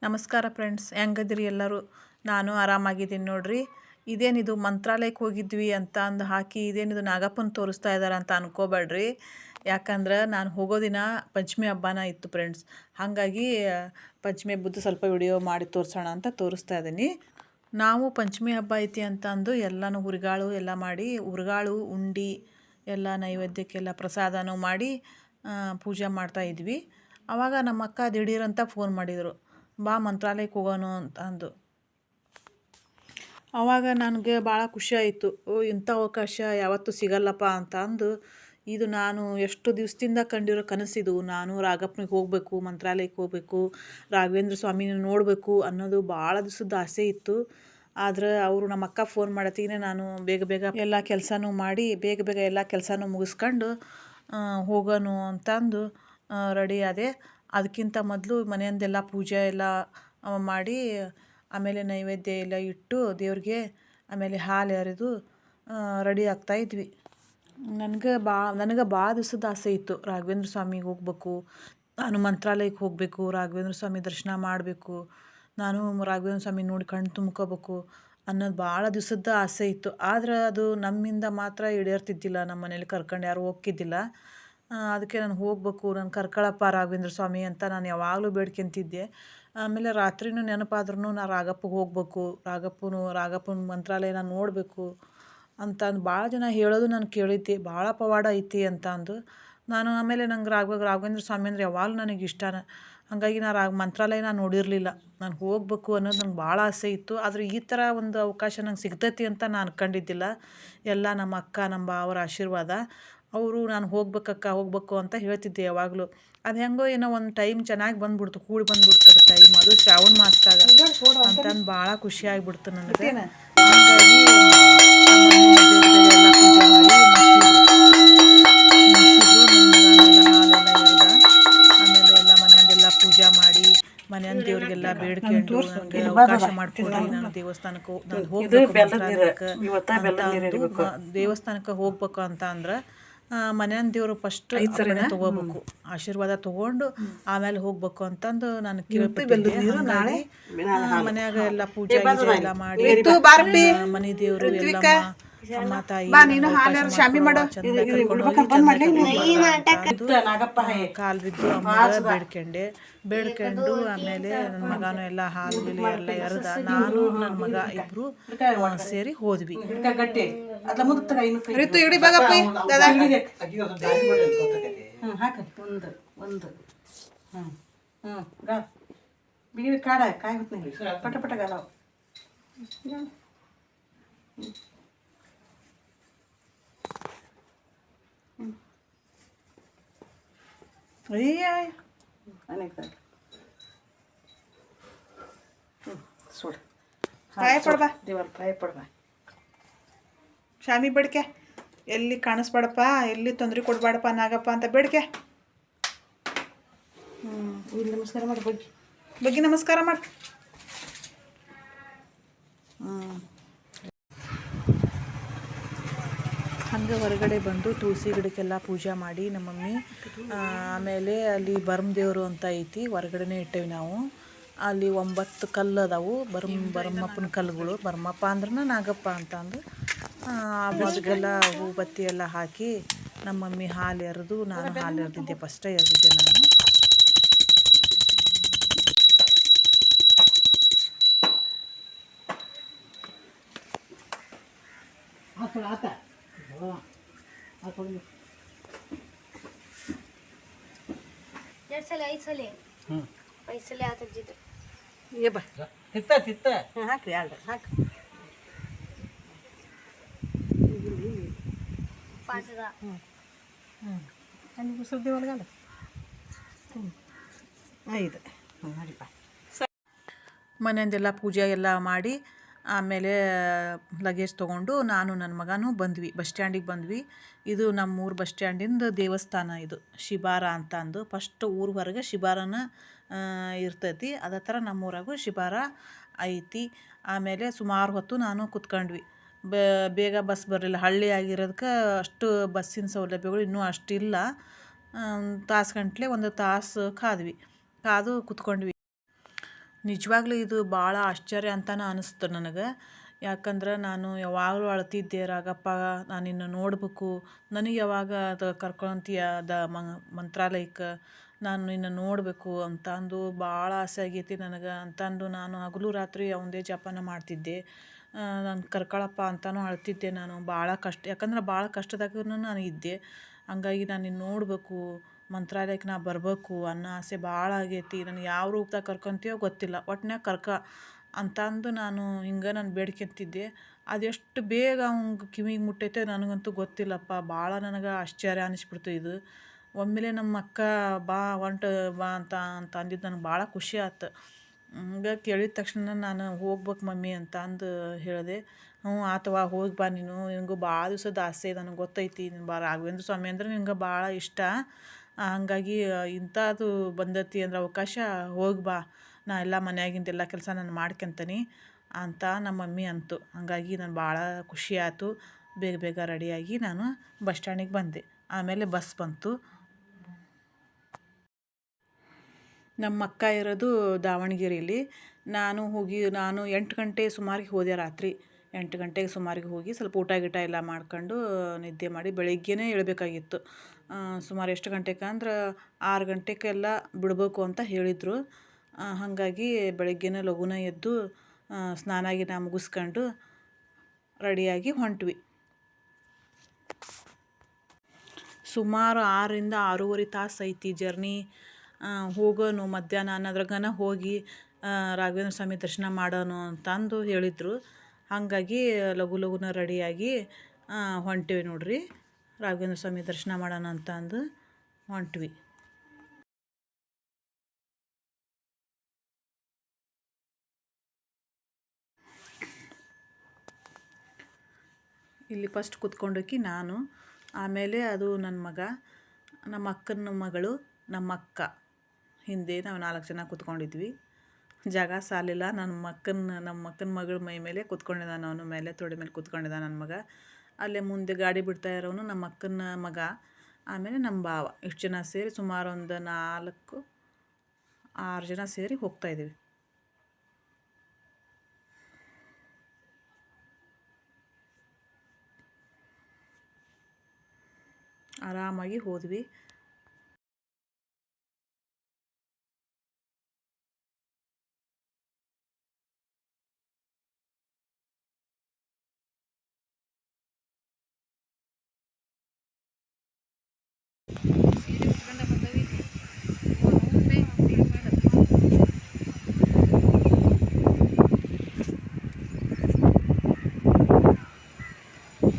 ನಮಸ್ಕಾರ ಫ್ರೆಂಡ್ಸ್, ಹೆಂಗದಿರಿ ಎಲ್ಲರೂ? ನಾನು ಆರಾಮಾಗಿದ್ದೀನಿ ನೋಡ್ರಿ. ಇದೇನಿದು ಮಂತ್ರಾಲಯಕ್ಕೆ ಹೋಗಿದ್ವಿ ಅಂತ ಅಂದು ಹಾಕಿ ಇದೇನಿದು ನಾಗಪ್ಪನ ತೋರಿಸ್ತಾ ಇದ್ದಾರೆ ಅಂತ ಅನ್ಕೋಬೇಡ್ರಿ. ಯಾಕಂದ್ರೆ ನಾನು ಹೋಗೋ ದಿನ ಪಂಚಮಿ ಹಬ್ಬನ ಇತ್ತು ಫ್ರೆಂಡ್ಸ್. ಹಾಗಾಗಿ ಪಂಚಮಿ ಹಬ್ಬದ್ದು ಸ್ವಲ್ಪ ವಿಡಿಯೋ ಮಾಡಿ ತೋರಿಸೋಣ ಅಂತ ತೋರಿಸ್ತಾ ಇದ್ದೀನಿ. ನಾವು ಪಂಚಮಿ ಹಬ್ಬ ಐತಿ ಅಂತ ಅಂದು ಎಲ್ಲನೂ ಹುರಿಗಾಳು ಎಲ್ಲ ಮಾಡಿ ಹುರಿಗಾಳು ಉಂಡೆ ಎಲ್ಲ ನೈವೇದ್ಯಕ್ಕೆಲ್ಲ ಪ್ರಸಾದನೂ ಮಾಡಿ ಪೂಜೆ ಮಾಡ್ತಾಯಿದ್ವಿ. ಆವಾಗ ನಮ್ಮ ಅಕ್ಕ ದಿಢೀರಂತ ಫೋನ್ ಮಾಡಿದರು, ಬಾ ಮಂತ್ರಾಲಯಕ್ಕೆ ಹೋಗೋಣ ಅಂತ ಅಂದು. ಆವಾಗ ನನಗೆ ಭಾಳ ಖುಷಿ ಆಯಿತು. ಇಂಥ ಅವಕಾಶ ಯಾವತ್ತೂ ಸಿಗಲ್ಲಪ್ಪ ಅಂತ ಅಂದು, ಇದು ನಾನು ಎಷ್ಟು ದಿವಸದಿಂದ ಕಂಡಿರೋ ಕನಸಿದು. ನಾನು ರಾಗಪ್ಪನಿಗೆ ಹೋಗಬೇಕು, ಮಂತ್ರಾಲಯಕ್ಕೆ ಹೋಗಬೇಕು, ರಾಘವೇಂದ್ರ ಸ್ವಾಮಿನ ನೋಡಬೇಕು ಅನ್ನೋದು ಭಾಳ ದಿವಸದ ಆಸೆ ಇತ್ತು. ಆದ್ರೆ ಅವರು ನಮ್ಮ ಅಕ್ಕ ಫೋನ್ ಮಾಡತ್ತೀಗೇ ನಾನು ಬೇಗ ಎಲ್ಲ ಕೆಲಸನೂ ಮಾಡಿ ಬೇಗ ಎಲ್ಲ ಕೆಲಸನೂ ಮುಗಿಸ್ಕೊಂಡು ಹೋಗೋಣ ಅಂತಂದು ರೆಡಿ ಆದೆ. ಅದಕ್ಕಿಂತ ಮೊದಲು ಮನೆಯಿಂದೆಲ್ಲ ಪೂಜೆ ಎಲ್ಲ ಮಾಡಿ ಆಮೇಲೆ ನೈವೇದ್ಯ ಎಲ್ಲ ಇಟ್ಟು ದೇವ್ರಿಗೆ ಆಮೇಲೆ ಹಾಲು ಎರೆದು ರೆಡಿ ಆಗ್ತಾಯಿದ್ವಿ. ನನಗೆ ಭಾಳ ದಿವಸದ ಆಸೆ ಇತ್ತು, ರಾಘವೇಂದ್ರ ಸ್ವಾಮಿಗೆ ಹೋಗ್ಬೇಕು, ನಾನು ಮಂತ್ರಾಲಯಕ್ಕೆ ಹೋಗಬೇಕು, ರಾಘವೇಂದ್ರ ಸ್ವಾಮಿ ದರ್ಶನ ಮಾಡಬೇಕು, ನಾನು ರಾಘವೇಂದ್ರ ಸ್ವಾಮಿ ನೋಡಿ ಕಣ್ಣು ತುಂಬ್ಕೋಬೇಕು ಅನ್ನೋದು ಭಾಳ ದಿವಸದ ಆಸೆ ಇತ್ತು. ಆದ್ರೆ ಅದು ನಮ್ಮಿಂದ ಮಾತ್ರ ಈಡೇರ್ತಿದ್ದಿಲ್ಲ, ನಮ್ಮ ಮನೇಲಿ ಕರ್ಕೊಂಡು ಯಾರೂ ಹೋಗ್ತಿದ್ದಿಲ್ಲ. ಅದಕ್ಕೆ ನಾನು ಹೋಗಬೇಕು, ನಾನು ಕರ್ಕೊಳಪ್ಪ ರಾಘವೇಂದ್ರ ಸ್ವಾಮಿ ಅಂತ ನಾನು ಯಾವಾಗಲೂ ಬೇಡ್ಕೊಂತಿದ್ದೆ. ಆಮೇಲೆ ರಾತ್ರಿನೂ ನೆನಪಾದ್ರೂ ನಾನು ರಾಗಪ್ಪಗೆ ಹೋಗ್ಬೇಕು, ರಾಗಪ್ಪನ ಮಂತ್ರಾಲಯನ ನೋಡಬೇಕು ಅಂತಂದು ಭಾಳ ಜನ ಹೇಳೋದು ನಾನು ಕೇಳಿದ್ದೆ, ಭಾಳ ಪವಾಡ ಐತಿ ಅಂತ ಅಂದು. ನಾನು ಆಮೇಲೆ ನಂಗೆ ರಾಘವೇಂದ್ರ ಸ್ವಾಮಿ ಅಂದರೆ ಯಾವಾಗಲೂ ನನಗೆ ಇಷ್ಟನ. ಹಾಗಾಗಿ ನಾನು ಮಂತ್ರಾಲಯನ ನೋಡಿರಲಿಲ್ಲ. ನಾನು ಹೋಗ್ಬೇಕು ಅನ್ನೋದು ನಂಗೆ ಭಾಳ ಆಸೆ ಇತ್ತು. ಆದರೆ ಈ ಥರ ಒಂದು ಅವಕಾಶ ನಂಗೆ ಸಿಗ್ತೈತಿ ಅಂತ ನಾನು ಅನ್ಕೊಂಡಿದ್ದಿಲ್ಲ. ಎಲ್ಲ ನಮ್ಮ ಅಕ್ಕ ನಮ್ಮ ಭಾವರ ಆಶೀರ್ವಾದ. ಅವರು ನಾನು ಹೋಗ್ಬೇಕು ಅಂತ ಹೇಳ್ತಿದ್ದೆ ಯಾವಾಗಲೂ. ಅದು ಹೆಂಗೋ ಏನೋ ಒಂದು ಟೈಮ್ ಚೆನ್ನಾಗಿ ಬಂದ್ಬಿಡ್ತು, ಕೂಡಿ ಬಂದ್ಬಿಡ್ತು ಅದು ಟೈಮ್. ಅದು ಶ್ರಾವಣ ಮಾಸದಾಗ ಅಂತಂದು ಭಾಳ ಖುಷಿ ಆಗಿಬಿಡ್ತು ನನಗೆ. ಹಾಗಾಗಿ ಎಲ್ಲ ಪೂಜೆ ಮಾಡಿ ಆಮೇಲೆ ಎಲ್ಲ ಮನೆಯಂದೆಲ್ಲ ಪೂಜೆ ಮಾಡಿ ಮನೆಯಂದ ದೇವ್ರಿಗೆಲ್ಲ ಬೇಡ್ಕೊಂಡು ನನಗೆ ಅವಕಾಶ ಮಾಡಿಕೊಡ್ರಿ, ನಾನು ದೇವಸ್ಥಾನಕ್ಕೆ ಹೋಗ್ಬೇಕು ಅಂತ ಅಂದ್ರೆ ಮನೆಯಂದ ದೇವರು ಫಸ್ಟ್ ತೊಗೋಬೇಕು, ಆಶೀರ್ವಾದ ತೊಗೊಂಡು ಆಮೇಲೆ ಹೋಗ್ಬೇಕು ಅಂತಂದು ನಾನು ಕೇಳ್ಬಿಟ್ಟಿದ್ದೆ. ಹಾಗಾಗಿ ಮನ್ಯಾಗ ಎಲ್ಲ ಪೂಜೆ ಎಲ್ಲ ಮಾಡಿ ಮನೆ ದೇವರು ಎಲ್ಲ ಅಮ್ಮ ತಾಯಿ ಕಾಲು ಬಿದ್ದು ಅಮ್ಮ ಬೇಡ್ಕೊಂಡು ಆಮೇಲೆ ನನ್ನ ಮಗನೂ ಎಲ್ಲ ಹಾಲು ಎಲ್ಲ ಎರೆದ ನಾನು ನನ್ನ ಮಗ ಇಬ್ರು ಸೇರಿ ಹೋದ್ವಿ. ಶಾಮಿ ಬೇಡ್ಕೆ ಎಲ್ಲಿ ಕಾಣಿಸ್ಬೇಡಪ್ಪ, ಎಲ್ಲಿ ತೊಂದರೆ ಕೊಡ್ಬೇಡಪ್ಪ ನಾಗಪ್ಪ ಅಂತ ಬೇಡ್ಕೆ. ನಮಸ್ಕಾರ ಮಾಡಿ ಬಗ್ಗೆ ನಮಸ್ಕಾರ ಮಾಡಿ. ಹಂಗೆ ಹೊರಗಡೆ ಬಂದು ತುಳಸಿ ಗಿಡಕ್ಕೆಲ್ಲ ಪೂಜೆ ಮಾಡಿ ನಮ್ಮ ಮಮ್ಮಿ ಆಮೇಲೆ ಅಲ್ಲಿ ದೇವರು ಅಂತ ಐತಿ, ಹೊರಗಡೆನೇ ಇಟ್ಟೇವಿ ನಾವು. ಅಲ್ಲಿ 9 ಕಲ್ಲು ಅದಾವು, ಬರಮ್ಮಪ್ಪನ ಕಲ್ಲುಗಳು. ಬರಮ್ಮಪ್ಪ ಅಂದ್ರೆ ನಾಗಪ್ಪ ಅಂತ ಅಂದು ಅದಕ್ಕೆಲ್ಲ ಹೂ ಬತ್ತಿ ಎಲ್ಲ ಹಾಕಿ ನಮ್ಮ ಮಮ್ಮಿ ಹಾಲು ಎರೆದು ನಾನು ಹಾಲು ಎರೆದಿದ್ದೆ, ಫಸ್ಟೇ ಎರೆದಿದ್ದೆ ನಾನು. ಹಾಕ್ರಿ ಅಲ್ರಿ ಹಾಕಿ ಮುಸುರ್ದಿ ಒಳಗಲ್ಲ ಐದು ಮನೆಯಿಂದೆಲ್ಲ ಪೂಜೆ ಎಲ್ಲ ಮಾಡಿ ಆಮೇಲೆ ಲಗೇಜ್ ತೊಗೊಂಡು ನಾನು ನನ್ನ ಮಗನೂ ಬಂದ್ವಿ, ಬಸ್ ಸ್ಟ್ಯಾಂಡಿಗೆ ಬಂದ್ವಿ. ಇದು ನಮ್ಮೂರು ಬಸ್ ಸ್ಟ್ಯಾಂಡಿಂದ ದೇವಸ್ಥಾನ, ಇದು ಶಿಬಾರ ಅಂತ ಅಂದು. ಫಸ್ಟ್ ಊರ ಹೊರಗೆ ಶಿಬಾರನ ಇರ್ತೈತಿ, ಅದೇ ಥರ ನಮ್ಮೂರಾಗೂ ಶಿಬಾರ ಐತಿ. ಆಮೇಲೆ ಸುಮಾರು ಹೊತ್ತು ನಾನು ಕುತ್ಕೊಂಡ್ವಿ, ಬೇಗ ಬಸ್ ಬರಲಿಲ್ಲ. ಹಳ್ಳಿ ಆಗಿರೋದಕ್ಕೆ ಅಷ್ಟು ಬಸ್ಸಿನ ಸೌಲಭ್ಯಗಳು ಇನ್ನೂ ಅಷ್ಟಿಲ್ಲ. ತಾಸು ಗಂಟ್ಲೆ ಒಂದು ತಾಸು ಕಾದು ಕುತ್ಕೊಂಡ್ವಿ. ನಿಜವಾಗ್ಲೂ ಇದು ಭಾಳ ಆಶ್ಚರ್ಯ ಅಂತಲೇ ಅನಿಸ್ತು ನನಗೆ. ಯಾಕಂದ್ರೆ ನಾನು ಯಾವಾಗಲೂ ಅಳ್ತಿದ್ದೆ, ರಾಗಪ್ಪ ನಾನು ನಿನ್ನ ನೋಡ್ಬೇಕು, ನನಗೆ ಯಾವಾಗ ಅದು ಕರ್ಕೊಂತೀಯ ಮಂತ್ರಾಲಯಕ್ಕೆ, ನಾನು ನಿನ್ನ ನೋಡಬೇಕು ಅಂತ ಅಂದು ಭಾಳ ಆಸೆ ಆಗೈತಿ ನನಗೆ ಅಂತಂದು ನಾನು ಹಗಲು ರಾತ್ರಿ ಅವಂದೇ ಜಪನ ಮಾಡ್ತಿದ್ದೆ. ನಾನು ಕರ್ಕೊಳಪ್ಪ ಅಂತಲೂ ಅಳ್ತಿದ್ದೆ. ನಾನು ಭಾಳ ಕಷ್ಟ, ಯಾಕಂದ್ರೆ ಭಾಳ ಕಷ್ಟದಾಗೂ ನಾನು ಇದ್ದೆ. ಹಂಗಾಗಿ ನಾನು ನಿನ್ನ ನೋಡಬೇಕು, ಮಂತ್ರಾಲಯಕ್ಕೆ ನಾ ಬರಬೇಕು ಅನ್ನೋ ಆಸೆ ಭಾಳ ಆಗೈತಿ. ನನಗೆ ಯಾವ ರೂಪದಾಗ ಕರ್ಕೊಂತೀಯೋ ಗೊತ್ತಿಲ್ಲ, ಒಟ್ನ್ಯಾಗ ಅಂತಂದು ನಾನು ಹಿಂಗೆ ನಾನು ಬೇಡ್ಕೊಂತಿದ್ದೆ. ಅದೆಷ್ಟು ಬೇಗ ಅವಂಗೆ ಕಿವಿಗೆ ಮುಟ್ಟೈತೆ ನನಗಂತೂ ಗೊತ್ತಿಲ್ಲಪ್ಪ. ಭಾಳ ನನಗೆ ಆಶ್ಚರ್ಯ ಅನಿಸ್ಬಿಡ್ತು ಇದು. ಒಮ್ಮೆಲೆ ನಮ್ಮ ಅಕ್ಕ ಬಾ ಬಾ ಅಂತ ಅಂದಿದ್ದು ನನಗೆ ಭಾಳ ಖುಷಿ ಆಯ್ತು. ಹಂಗೆ ಕೇಳಿದ ತಕ್ಷಣ ನಾನು ಹೋಗ್ಬೇಕು ಮಮ್ಮಿ ಅಂತ ಅಂದು ಹೇಳಿದೆ. ಹ್ಞೂ ಆತವ್ವ ಹೋಗಿ ಬಾ, ನಿನಗೂ ಭಾಳ ದಿವಸದ ಆಸೆ ನನಗೆ ಗೊತ್ತೈತಿ. ರಾಘವೇಂದ್ರ ಸ್ವಾಮಿ ಅಂದ್ರೆ ನಿಂಗೆ ಭಾಳ ಇಷ್ಟ. ಹಾಗಾಗಿ ಇಂಥದ್ದು ಬಂದೈತಿ ಅಂದ್ರೆ ಅವಕಾಶ, ಹೋಗಿ ಬಾ, ನಾ ಎಲ್ಲ ಮನ್ಯಾಗಿಂದೆಲ್ಲ ಕೆಲಸ ನಾನು ಮಾಡ್ಕೊತೀನಿ ಅಂತ ನಮ್ಮ ಮಮ್ಮಿ ಅಂತು. ಹಾಗಾಗಿ ನಾನು ಭಾಳ ಖುಷಿ ಆಯ್ತು. ಬೇಗ ಬೇಗ ರೆಡಿಯಾಗಿ ನಾನು ಬಸ್ ಸ್ಟ್ಯಾಂಡಿಗೆ ಬಂದೆ. ಆಮೇಲೆ ಬಸ್ ಬಂತು. ನಮ್ಮ ಅಕ್ಕ ಇರೋದು ದಾವಣಗೆರೆಯಲ್ಲಿ. ನಾನು 8 ಗಂಟೆ ಸುಮಾರಿಗೆ ಹೋದೆ. ರಾತ್ರಿ 8 ಗಂಟೆಗೆ ಸುಮಾರಿಗೆ ಹೋಗಿ ಸ್ವಲ್ಪ ಊಟ ಗೀಟ ಎಲ್ಲ ಮಾಡ್ಕೊಂಡು ನಿದ್ದೆ ಮಾಡಿ ಬೆಳಗ್ಗೆನೇ ಏಳಬೇಕಾಗಿತ್ತು. ಸುಮಾರು ಎಷ್ಟು ಗಂಟೆಗೆ ಅಂದ್ರೆ 6 ಗಂಟೆಗೆಲ್ಲ ಬಿಡಬೇಕು ಅಂತ ಹೇಳಿದರು. ಹಾಗಾಗಿ ಬೆಳಗ್ಗೆನೇ ಲಘುನ ಎದ್ದು ಸ್ನಾನ ಗೀನ ಮುಗಿಸ್ಕೊಂಡು ರೆಡಿಯಾಗಿ ಹೊಂಟ್ವಿ. ಸುಮಾರು 6ರಿಂದ 6:30 ತಾಸು ಐತಿ ಜರ್ನಿ. ಹೋಗೋನು ಮಧ್ಯಾಹ್ನ ಅನ್ನೋದ್ರಾಗನ ಹೋಗಿ ರಾಘವೇಂದ್ರ ಸ್ವಾಮಿ ದರ್ಶನ ಮಾಡೋನು ಅಂತಂದು ಹೇಳಿದರು. ಹಾಗಾಗಿ ಲಘುನ ರೆಡಿಯಾಗಿ ಹೊಂಟಿವಿ ನೋಡ್ರಿ, ರಾಘವೇಂದ್ರ ಸ್ವಾಮಿ ದರ್ಶನ ಮಾಡೋಣ ಅಂತ ಅಂದು ಹೊಂಟ್ವಿ. ಇಲ್ಲಿ ಫಸ್ಟ್ ಕೂತ್ಕೊಂಡೋಕಿ ನಾನು, ಆಮೇಲೆ ಅದು ನನ್ನ ಮಗ, ನಮ್ಮ ಅಕ್ಕನ ಮಗಳು, ನಮ್ಮ ಅಕ್ಕ, ಹಿಂದೆ ನಾವು 4 ಜನ ಕೂತ್ಕೊಂಡಿದ್ವಿ. ಜಾಗ ಸಾಲಿಲ್ಲ. ನಮ್ಮ ಅಕ್ಕನ ಮಗಳ ಮೈ ಮೇಲೆ ಕೂತ್ಕೊಂಡಿದ್ದಾನೆ, ಅವನ ಮೇಲೆ ತೊಡೆ ಮೇಲೆ ಕೂತ್ಕೊಂಡಿದ್ದಾನೆ ನನ್ನ ಮಗ. ಅಲ್ಲೇ ಮುಂದೆ ಗಾಡಿ ಬಿಡ್ತಾ ಇರೋನು ನಮ್ಮ ಅಕ್ಕನ ಮಗ, ಆಮೇಲೆ ನಮ್ಮ ಭಾವ. ಇಷ್ಟು ಜನ ಸೇರಿ ಸುಮಾರು ಒಂದು 4-6 ಜನ ಸೇರಿ ಹೋಗ್ತಾಯಿದ್ದೀವಿ. ಆರಾಮಾಗಿ ಹೋದ್ವಿ.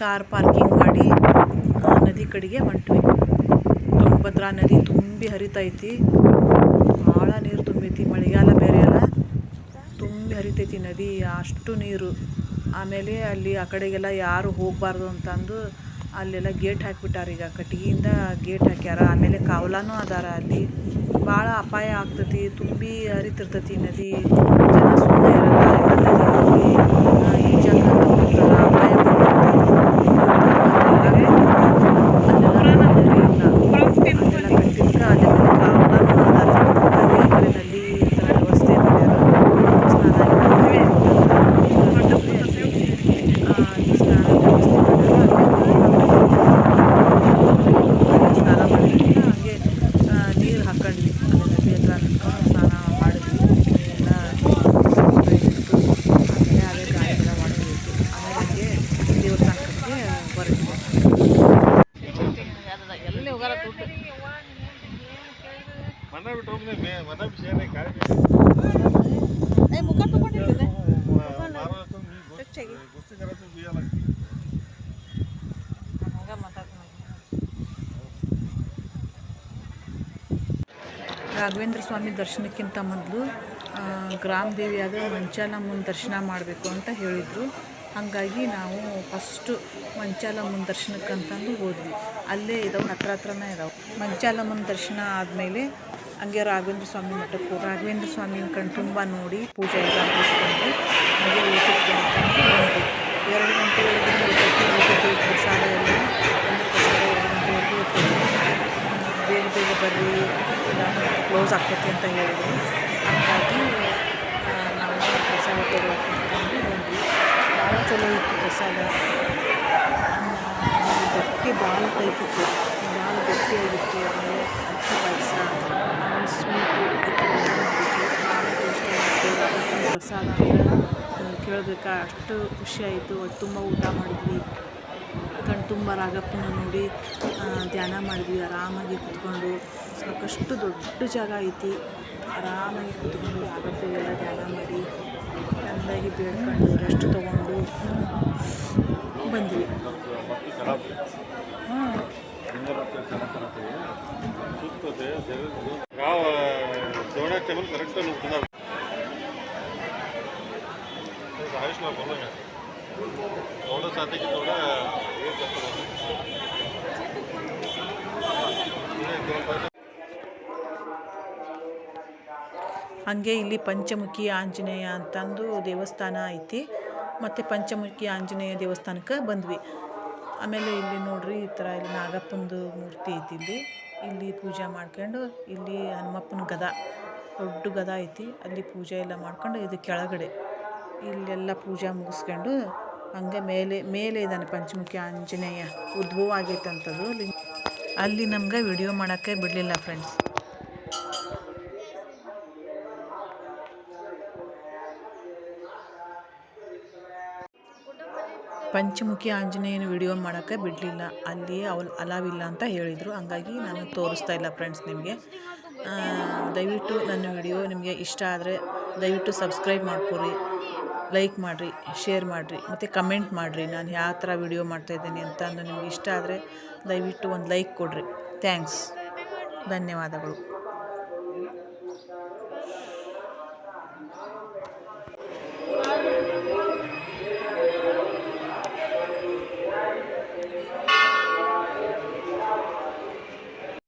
ಕಾರ್ ಪಾರ್ಕಿಂಗ್ ಮಾಡಿ ನದಿ ಕಡೆಗೆ ಹೊಂಟ್ವಿ. ತುಂಗಭದ್ರಾ ನದಿ ತುಂಬಿ ಹರಿತೈತಿ. ಭಾಳ ನೀರು ತುಂಬೈತಿ. ಮಳೆಗಾಲ ಬೇರೆ ಅಲ್ಲ, ತುಂಬಿ ಹರಿತೈತಿ ನದಿ, ಅಷ್ಟು ನೀರು. ಆಮೇಲೆ ಅಲ್ಲಿ ಆ ಕಡೆಗೆಲ್ಲ ಯಾರು ಹೋಗಬಾರ್ದು ಅಂತಂದು ಅಲ್ಲೆಲ್ಲ ಗೇಟ್ ಹಾಕಿಬಿಟ್ಟಾರ. ಈಗ ಕಟ್ಟಿಗೆಯಿಂದ ಗೇಟ್ ಹಾಕ್ಯಾರ. ಆಮೇಲೆ ಕಾವಲಾನು ಅದಾರ ಅಲ್ಲಿ. ಭಾಳ ಅಪಾಯ ಆಗ್ತೈತಿ, ತುಂಬಿ ಹರಿತಿರ್ತೈತಿ ನದಿ. ಜನ ಸುಮ್ಮನೆ ಇರಲ್ಲ, ಈಜಾಕ ಬಿಟ್ರಲ್ಲ ಅಪಾಯ ರಾಘವೇಂದ್ರ ಸ್ವಾಮಿ ದರ್ಶನಕ್ಕಿಂತ ಮೊದಲು ಗ್ರಾಮ ದೇವಿಯಾದ ಮಂಚಾಲಮ್ಮನ ದರ್ಶನ ಮಾಡಬೇಕು ಅಂತ ಹೇಳಿದರು. ಹಾಗಾಗಿ ನಾವು ಫಸ್ಟು ಮಂಚಾಲಮ್ಮನ ದರ್ಶನಕ್ಕಂತಂದು ಹೋದ್ವಿ. ಅಲ್ಲೇ ಇದಾವೆ, ಹತ್ರನೇ ಇದಾವೆ. ಮಂಚಾಲಮ್ಮನ ದರ್ಶನ ಆದಮೇಲೆ ಹಂಗೆ ರಾಘವೇಂದ್ರ ಸ್ವಾಮಿ ಮಠಕ್ಕೆ ರಾಘವೇಂದ್ರ ಸ್ವಾಮಿನ ಕಣ್ತುಂಬ ನೋಡಿ ಪೂಜೆ ಎಲ್ಲ ಮುಗಿಸ್ಕೊಂಡು ಹಾಗೆ ಊಟಕ್ಕೆ ಅಂತಂದು ಬಂದ್ವಿ. 2 ಗಂಟೆವರೆಗೂ ಪ್ರಸಾದ ಎಲ್ಲ ಪ್ರಸಾದ 2 ಗಂಟೆವರೆಗೂ ಬೇಗ ಬೇಗ ಬರ್ರಿ, ಕ್ಲೋಸ್ ಆಗ್ತೈತಿ ಅಂತ ಹೇಳಿದ್ರು. ಹಾಗಾಗಿ ಪ್ರಸಾದ ಗಟ್ಟಿ ಭಾಳ ಟೈಪ್ ಇತ್ತು, ಭಾಳ ಗಟ್ಟಿಯಾಗಿತ್ತು. ಆಮೇಲೆ ಅಕ್ಕಿ ಪಾಯಸ, ಆಮೇಲೆ ಸ್ವೀಟು ಈ ಥರ ಎಲ್ಲ ಮಾಡಿದ್ರು. ಭಾಳ ಟೇಸ್ಟಿಯಾಗಿತ್ತು. ರಾಘಪ್ಪನ ಪ್ರಸಾದ ಅಂದರೆ ಕೇಳಬೇಕಾ ಅಷ್ಟು ಖುಷಿಯಾಯಿತು. ಹೊಟ್ಟೆ ತುಂಬ ಊಟ ಮಾಡಿದ್ವಿ. ಕಣ್ ತುಂಬ ರಾಘಪ್ಪನ ನೋಡಿ ಧ್ಯಾನ ಮಾಡಿದ್ವಿ ಆರಾಮಾಗಿ ಕುತ್ಕೊಂಡು. ಸಾಕಷ್ಟು ದೊಡ್ಡ ಜಾಗ ಐತಿ, ಆರಾಮಾಗಿ ಕುತ್ಕೊಂಡು ರಾಘಪ್ಪಗೆಲ್ಲ ಧ್ಯಾನ ಮಾಡಿ ಚೆಂದಾಗಿ ಬೇಡ್ಕೊಂಡು ರೆಸ್ಟ್ ತೊಗೊಂಡು ಬಂದ್ವಿ. ಹಾಗೆ ಇಲ್ಲಿ ಪಂಚಮುಖಿ ಆಂಜನೇಯ ಅಂತಂದು ದೇವಸ್ಥಾನ ಐತಿ, ಮತ್ತು ಪಂಚಮುಖಿ ಆಂಜನೇಯ ದೇವಸ್ಥಾನಕ್ಕೆ ಬಂದ್ವಿ. ಆಮೇಲೆ ಇಲ್ಲಿ ನೋಡ್ರಿ ಈ ಥರ ಇಲ್ಲಿ ನಾಗಪ್ಪಂದು ಮೂರ್ತಿ ಐತಿ. ಇಲ್ಲಿ ಪೂಜೆ ಮಾಡ್ಕೊಂಡು ಇಲ್ಲಿ ಹನುಮಪ್ಪನ ಗದ, ದೊಡ್ಡ ಗದ ಐತಿ, ಅಲ್ಲಿ ಪೂಜೆ ಎಲ್ಲ ಮಾಡ್ಕೊಂಡು ಇದು ಕೆಳಗಡೆ ಇಲ್ಲೆಲ್ಲ ಪೂಜೆ ಮುಗಿಸ್ಕೊಂಡು ಹಂಗೆ ಮೇಲೆ ಇದ್ದಾನೆ ಪಂಚಮುಖಿ ಆಂಜನೇಯ. ಉದ್ಭವ ಆಗೈತೆ ಅಂತದು ಅಲ್ಲಿ ನಮ್ಗೆ ವಿಡಿಯೋ ಮಾಡೋಕ್ಕೆ ಬಿಡಲಿಲ್ಲ ಫ್ರೆಂಡ್ಸ್. ಪಂಚಮುಖಿ ಆಂಜನೇಯನ ವಿಡಿಯೋ ಮಾಡೋಕ್ಕೆ ಬಿಡಲಿಲ್ಲ, ಅಲ್ಲಿ ಅಲಾವಿಲ್ಲ ಅಂತ ಹೇಳಿದರು. ಹಂಗಾಗಿ ನಾನು ತೋರಿಸ್ತಾ ಇಲ್ಲ ಫ್ರೆಂಡ್ಸ್ ನಿಮಗೆ. ದಯವಿಟ್ಟು ನನ್ನ ವಿಡಿಯೋ ನಿಮಗೆ ಇಷ್ಟ ಆದರೆ ದಯವಿಟ್ಟು ಸಬ್ಸ್ಕ್ರೈಬ್ ಮಾಡ್ಕೊರಿ, ಲೈಕ್ ಮಾಡಿರಿ, ಶೇರ್ ಮಾಡಿರಿ, ಮತ್ತು ಕಮೆಂಟ್ ಮಾಡಿರಿ ನಾನು ಯಾವ ಥರ ವಿಡಿಯೋ ಮಾಡ್ತಾಯಿದ್ದೀನಿ ಅಂತ. ನಿಮಗೆ ಇಷ್ಟ ಆದರೆ ದಯವಿಟ್ಟು ಒಂದು ಲೈಕ್ ಕೊಡಿರಿ. ಥ್ಯಾಂಕ್ಸ್, ಧನ್ಯವಾದಗಳು.